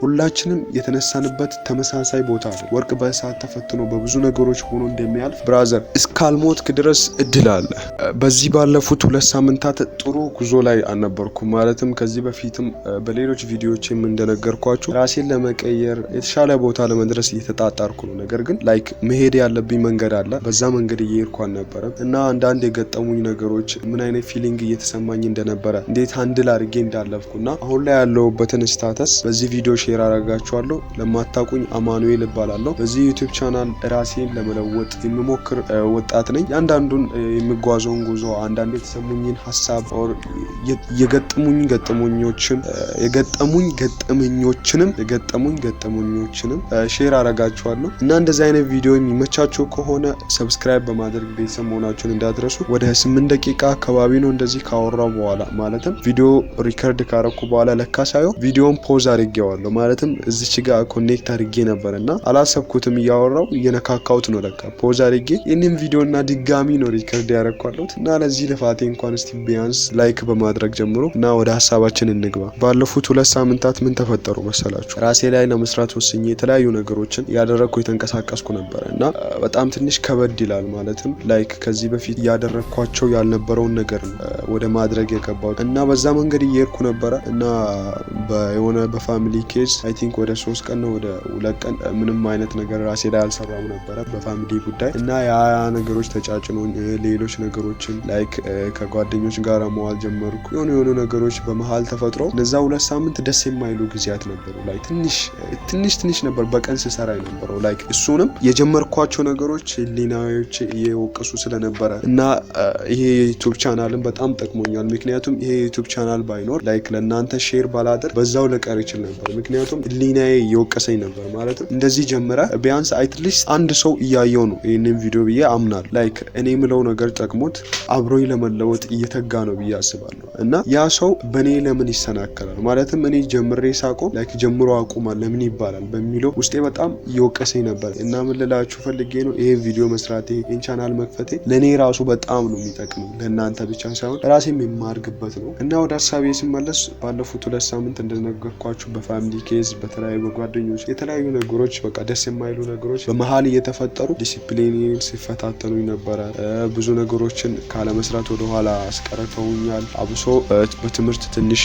ሁላችንም የተነሳንበት ተመሳሳይ ቦታ አለ። ወርቅ በእሳት ተፈትኖ በብዙ ነገሮች ሆኖ እንደሚያልፍ ብራዘር እስካልሞትክ ድረስ እድል አለ። በዚህ ባለፉት 2 ሳምንታት ጥሩ ጉዞ ላይ አልነበርኩም። ማለትም ከዚህ በፊትም በሌሎች ቪዲዮዎችም እንደነገርኳችሁ ራሴን ለመቀየር የተሻለ ቦታ ለመድረስ እየተጣጣርኩ ነው። ነገር ግን መሄድ ያለብኝ መንገድ አለ። በዛ መንገድ እየሄድኩ አልነበረም እና አንዳንድ የገጠሙኝ ነገሮች ምን አይነት ፊሊንግ እየተሰማኝ እንደነበረ እንዴት ሃንድል አድርጌ እንዳለፍኩና አሁን ላይ ያለሁበትን ስታተስ በዚህ ቪዲዮ ሼር አደርጋችኋለሁ። ለማታውቁኝ አማኑኤል እባላለሁ። በዚህ ዩቲዩብ ቻናል ራሴን ለመለወጥ የምሞክር ወጣት ነኝ። ያንዳንዱን የሚጓዘውን ጉዞ አንዳንድ የተሰሙኝን ሐሳብ ኦር የገጠሙኝ ገጠመኞችንም ሼር አደርጋችኋለሁ እና እንደዚህ አይነት ቪዲዮ የሚመቻችሁ ከሆነ ሰብስክራይብ በማድረግ ቤተሰብ መሆናችሁን እንዳትረሱ። ወደ 8 ደቂቃ አካባቢ ነው እንደዚህ ካወራው በኋላ ማለትም ቪዲዮ ሪከርድ ካረኩ በኋላ ለካ ሳይሆን ቪዲዮን ፖዝ አድርጌዋለሁ። ማለትም እዚች ጋር ኮኔክት አድርጌ ነበርና አላሰብኩትም እያወራው እየነካካውት ነው ለካ ፖዝ አድርጌ ይህንን ቪዲዮና ድጋሚ ነው ሪከርድ ያረኳለሁት እና ለዚህ ልፋቴ እንኳን እስቲ ቢያንስ ላይክ በማድረግ ጀምሮ እና ወደ ሐሳባችን እንግባ። ባለፉት 2 ሳምንታት ምን ተፈጠሩ መሰላችሁ? ራሴ ላይ ለመስራት ወስኜ የተለያዩ ነገሮችን ያደረኩ የተንቀሳቀስኩ ነበር እና በጣም ትንሽ ከበድ ይላል። ማለትም ላይክ ከዚህ በፊት ያደረኳቸው ያልነበረውን ነገር ነው ወደ ማድረግ የገባው እና በዛ መንገድ እየሄድኩ ነበረ እና በየሆነ በፋሚሊ ኬዝ አይ ቲንክ ወደ 3 ቀን ነው ወደ 2 ቀን ምንም አይነት ነገር ራሴ ላይ አልሰራም ነበር በፋሚሊ ጉዳይ እና ያ ነገሮች ተጫጭኖኝ ሌሎች ነገሮችን ላይክ ከጓደኞች ጋር መዋል ጀመርኩ። የሆኑ ነገሮች በመሃል ተፈጥሮ እነዛ 2 ሳምንት ደስ የማይሉ ጊዜያት ነበሩ። ላይክ ትንሽ ነበር በቀን ስሰራ የነበረው ላይክ እሱንም የጀመርኳቸው ነገሮች ሊናዎች እየወቀሱ ስለነበረ እና ይሄ ዩቲዩብ ቻናልን በጣም ጠቅሞኛል። ምክንያቱም ይሄ ዩቲዩብ ቻናል ባይኖር ላይክ ለእናንተ ሼር ባላደር በዛው ለቀር ይችላል ነበር። ምክንያቱም ሊናዬ እየወቀሰኝ ነበር። ማለትም እንደዚህ ጀመረ ቢያንስ አትሊስት አንድ ሰው እያየው ነው ይሄንን ቪዲዮ ብዬ አምናለሁ። ላይክ እኔ የምለው ነገር ጠቅሞት አብሮኝ ለመለወጥ እየተጋ ነው ብዬ አስባለሁ እና ያ ሰው በኔ ለምን ይሰናከላል? ማለትም እኔ ጀምሬ ሳቆ ላይክ ጀምሮ አቁማል ለምን ይባላል በሚለው ውስጤ በጣም እየወቀሰኝ ነበር እና ምን ልላችሁ ፈልጌ ነው ይሄ ቪዲዮ መስራቴ ይሄን ቻናል መክፈቴ ለኔ ራሱ በጣም ነው የሚጠቅመው ለእናንተ ብቻ ሳይሆን ራሴም የማርግበት ነው እና ወደ ሐሳቤ ስመለስ ባለፉት 2 ሳምንት እንደነገርኳችሁ በፋሚሊ ኬዝ በተለያዩ በጓደኞች የተለያዩ ነገሮች በቃ ደስ የማይሉ ነገሮች በመሃል እየተፈጠሩ ዲሲፕሊን ሲፈታተኑኝ ነበረ። ብዙ ነገሮችን ካለመስራት ወደ ኋላ አስቀርተውኛል። አብሶ በትምህርት ትንሽ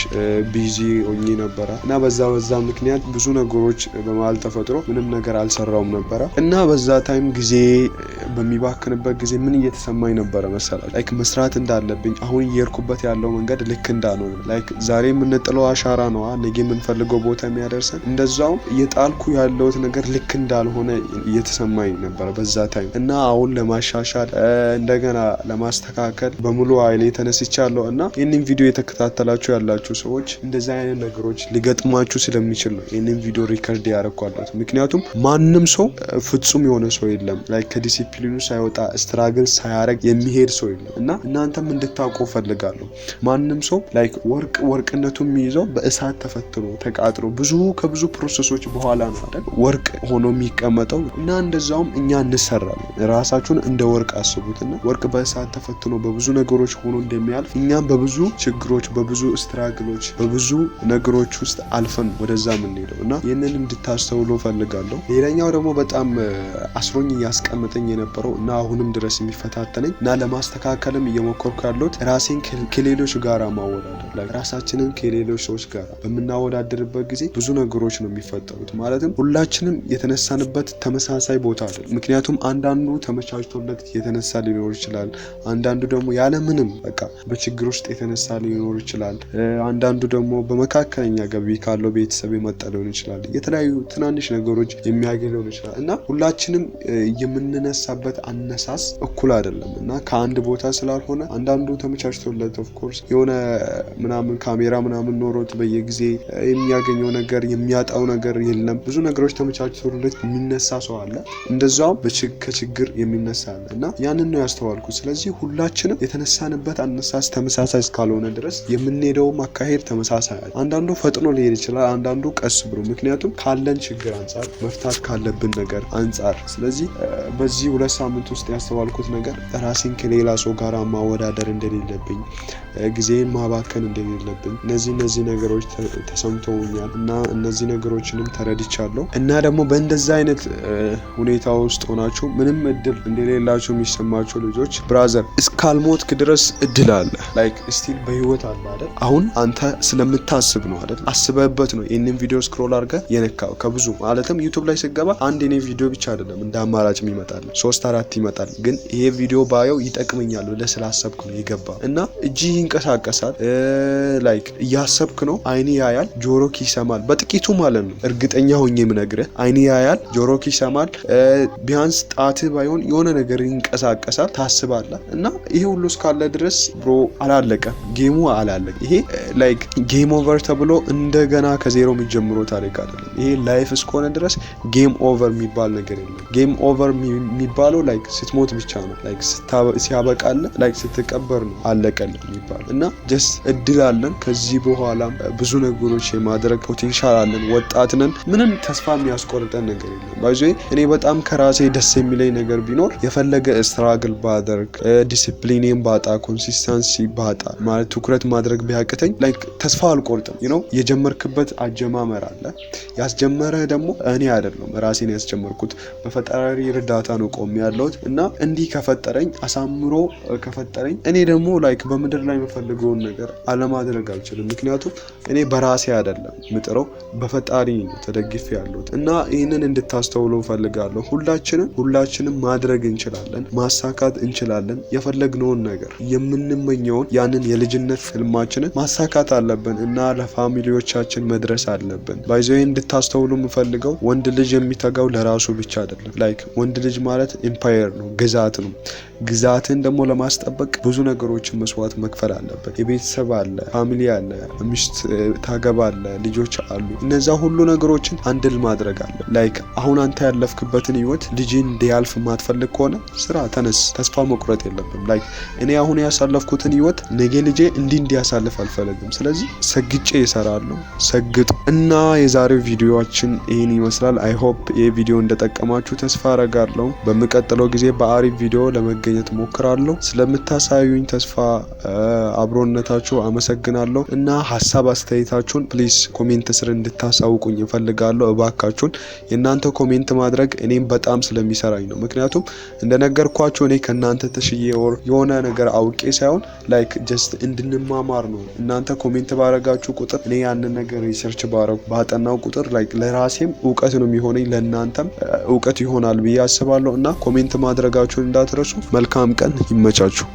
ቢዚ ሆኜ ነበረ እና በዛ ምክንያት ብዙ ነገሮች በመሃል ተፈጥሮ ምንም ነገር አልሰራውም ነበረ እና በዛ ታይም ጊዜ በሚባክንበት ጊዜ ምን እየተሰማኝ ነበረ መሰላችሁ? ላይክ መስራት እንዳለብኝ አሁን እየሄድኩበት ያለው መንገድ ልክ እንዳልሆነ ላይክ ዛሬ የምንጥለው አሻራ ነው ነገ የምንፈልገው ቦታ የሚያደርሰን እንደዛው እየጣልኩ ያለውት ነገር ልክ እንዳልሆነ እየተሰማኝ ነበር በዛ ታይም እና አሁን ለማሻሻል እንደገና ለማስተካከል በሙሉ ኃይሌ ተነስቻለሁ እና ይህንን ቪዲዮ የተከታተላችሁ ያላችሁ ሰዎች እንደዛ አይነት ነገሮች ሊገጥማችሁ ስለሚችል ነው ይህንን ቪዲዮ ሪከርድ ያደረኳለሁ። ምክንያቱም ማንም ሰው ፍጹም የሆነ ሰው የለም። ላይክ ከዲሲፕሊኑ ሳይወጣ ስትራግል ሳያረግ የሚሄድ ሰው የለም እና እናንተም እንድታውቁ ፈልጋለሁ። ማንም ሰው ላይክ ወርቅነቱ የሚይዘው በእሳት ተፈትኖ ተቃጥሎ ከብዙ ፕሮሰሶች በኋላ ነው አይደል ወርቅ ሆኖ የሚቀመጠው እና እንደዛውም እኛ እንሰራለን። ራሳችሁን እንደ ወርቅ አስቡትና ወርቅ በእሳት ተፈትኖ በብዙ ነገሮች ሆኖ እንደሚያልፍ እኛም በብዙ ችግሮች በብዙ ስትራግሎች በብዙ ነገሮች ውስጥ አልፈን ወደዛ የምንሄደው እና ይህንን እንድታስተውሉ ፈልጋለሁ። ሌላኛው ደግሞ በጣም አስሮኝ እያስቀመጠኝ የነበረው እና አሁንም ድረስ የሚፈታተነኝ እና ለማስተካከልም እየሞከርኩ ያለሁት ራሴን ከሌሎች ጋር ማወዳደር ላይ ራሳችንን ከሌሎች ሰዎች ጋር በምናወዳደርበት ጊዜ ብዙ ነገሮች ነው የሚፈጠሩት። ማለትም ሁላችንም የተነሳንበት ተመሳሳይ ቦታ አለ። ምክንያቱም አንዳንዱ ተመቻችቶለት የተነሳ ሊኖር ይችላል። አንዳንዱ ደግሞ ያለምንም በቃ በችግር ውስጥ የተነሳ ሊኖር ይችላል። አንዳንዱ ደግሞ በመካከለኛ ገቢ ካለው ቤተሰብ የመጣ ሊሆን ይችላል። የተለያዩ ትናንሽ ነገሮች የሚያገኝ ሊሆን ይችላል እና ሁላችንም የምንነሳበት አነሳስ እኩል አይደለም እና ከአንድ ቦታ ስላልሆነ አንዳንዱ ተመቻችቶለት ኦፍ ኮርስ የሆነ ምናምን ካሜራ ምናምን ኖሮት በየጊዜ የሚያገኘው ነገር የሚያጣው ነገር የለም። ብዙ ነገሮች ተመቻችቶለት የሚነሳ ሰው አለ። እንደዛው ከችግር የሚነሳ አለ እና ያንን ነው ያስተዋልኩት። ስለዚህ ሁላችንም የተነሳንበት አነሳስ ተመሳሳይ እስካልሆነ ድረስ የምንሄደው አካሄድ ተመሳሳይ። አንዳንዱ ፈጥኖ ሊሄድ ይችላል፣ አንዳንዱ ቀስ ብሎ ምክንያቱም ካለን ችግር አንጻር መፍታት ካለብን ነገር አንጻር። ስለዚህ በዚህ 2 ሳምንት ውስጥ ያስተዋልኩት ነገር ራሴን ከሌላ ሰው ጋር ማወዳደር እንደሌለብኝ ጊዜን ማባከን እንደሌለብኝ እነዚህ ነገሮች ተሰምተውኛል እና እነዚህ ነገሮችንም ተረድቻለሁ። እና ደግሞ በእንደዛ አይነት ሁኔታ ውስጥ ሆናችሁ ምንም እድል እንደሌላችሁ የሚሰማችሁ ልጆች ብራዘር እስካልሞትክ ድረስ እድል አለ። ላይክ ስቲል በህይወት አለ አይደል? አሁን አንተ ስለምታስብ ነው አይደል? አስበህበት ነው ይህንን ቪዲዮ ስክሮል አድርገህ የነካው። ከብዙ ማለትም ዩቱብ ላይ ስገባ አንድ የኔ ቪዲዮ ብቻ አይደለም እንደ አማራጭ ይመጣል፣ 3-4 ይመጣል። ግን ይሄ ቪዲዮ ባየው ይጠቅመኛል ብለህ ስላሰብክ ነው የገባው። እና እጅ ይንቀሳቀሳል፣ ላይክ እያሰብክ ነው። አይን ያያል፣ ጆሮክ ይሰማል። በጥቂቱ ማለት ነው እርግጠኛ ሆኜ የምነግርህ አይን ያያል፣ ጆሮክ ይሰማል። ቢያንስ ጣትህ ባይሆን የሆነ ነገር ይንቀሳቀሳል፣ ታስባለህ። እና ይሄ ሁሉ እስካለ ድረስ ብሮ አላለቀም፣ ጌሙ አላለቀም። ይሄ ላይክ ጌም ኦቨር ተብሎ እንደገና ከዜሮ የሚጀምረው ታሪክ አይደለም። ይሄ ላይፍ እስከሆነ ድረስ ጌም ኦቨር የሚባል ነገር የለም። ጌም ኦቨር የሚባለው ላይክ ስትሞት ብቻ ነው። ላይክ ሲያበቃለ ላይክ ስትቀበር ነው አለቀልህ የሚባል። እና ጀስት እድል አለን። ከዚህ በኋላም ብዙ ነገሮች የማድረግ ፖቴንሻል አለን። ወጣት ነን። ምንም ተስፋ የሚያስቆርጠን ነገር የለም። ባይዞ እኔ በጣም ከራሴ ደስ የሚለኝ ነገር ቢኖር የፈለገ ስትራግል ባደርግ፣ ዲሲፕሊኔን ባጣ፣ ኮንሲስተንሲ ባጣ ማለት ትኩረት ማድረግ ቢያቅተኝ ላይክ ተስፋ አልቆርጥም። የጀመርክበት አጀማመር አለ። ያስጀመረህ ደግሞ እኔ አይደለም ራሴን ያስጀመርኩት በፈጣሪ እርዳታ ነው ቆሜ ያለሁት። እና እንዲህ ከፈጠረኝ አሳምሮ ከፈጠረኝ እኔ ደግሞ ላይክ በምድር ላይ የምፈልገውን ነገር አለማድረግ አልችልም። ምክንያቱም እኔ በራሴ አይደለም ምጥረው በፈጣሪ ተደግፌ ያለሁት። እና ይህንን እንድታስተውሉ ፈልጋለሁ። ሁላችንም ማድረግ እንችላለን፣ ማሳካት እንችላለን። የፈለግነውን ነገር የምንመኘውን ያንን የልጅነት ህልማችንን ማሳካት አለብን እና ለፋሚሊዎቻችን መድረስ አለብን። ባይዘይ እንድታስተውሉ የምፈልገው ወንድ ልጅ የሚተጋው ለራሱ ብቻ አይደለም። ላይክ ወንድ ልጅ ማለት ኤምፓየር ነው፣ ግዛት ነው። ግዛትን ደግሞ ለማስጠበቅ ብዙ ነገሮችን መስዋዕት መክፈል አለበት። የቤተሰብ አለ፣ ፋሚሊ አለ፣ ሚስት ታገባለ፣ ልጆች አሉ። እነዛ ሁሉ ነገሮችን አንድል ማድረግ አለ። ላይክ አሁን አንተ ያለፍክበትን ህይወት ልጅን እንዲያልፍ ማትፈልግ ከሆነ ስራ ተነስ፣ ተስፋ መቁረጥ የለብም። ላይክ እኔ አሁን ያሳለፍኩትን ህይወት ነገ ልጄ እንዲያሳልፍ አልፈልግም። ስለዚህ ሰግጬ እሰራለሁ። ሰግጡ። እና የዛሬው ቪዲዮአችን ይህን ይመስላል። አይ ሆፕ ይህ ቪዲዮ እንደጠቀማችሁ ተስፋ አረጋለሁ። በሚቀጥለው ጊዜ በአሪፍ ቪዲዮ ለመገኘት ሞክራለሁ። ስለምታሳዩኝ ተስፋ አብሮነታችሁ አመሰግናለሁ። እና ሀሳብ አስተያየታችሁን ፕሊዝ ኮሜንት ስር እንድታሳውቁኝ እፈልጋለሁ። እባካችሁን የእናንተ ኮሜንት ማድረግ እኔም በጣም ስለሚሰራኝ ነው። ምክንያቱም እንደነገርኳችሁ እኔ ከእናንተ ተሽዬ የሆነ ነገር አውቄ ሳይሆን ላይክ ጀስት እንድንማማር ነው። እናንተ ኮሜንት ባረጋችሁ ቁጥር እኔ ያንን ነገር ሪሰርች ባጠናው ቁጥር ላይክ ለራሴም እውቀት ነው የሚሆነኝ፣ ለእናንተም እውቀት ይሆናል ብዬ አስባለሁ። እና ኮሜንት ማድረጋችሁን እንዳትረሱ። መልካም ቀን፣ ይመቻችሁ።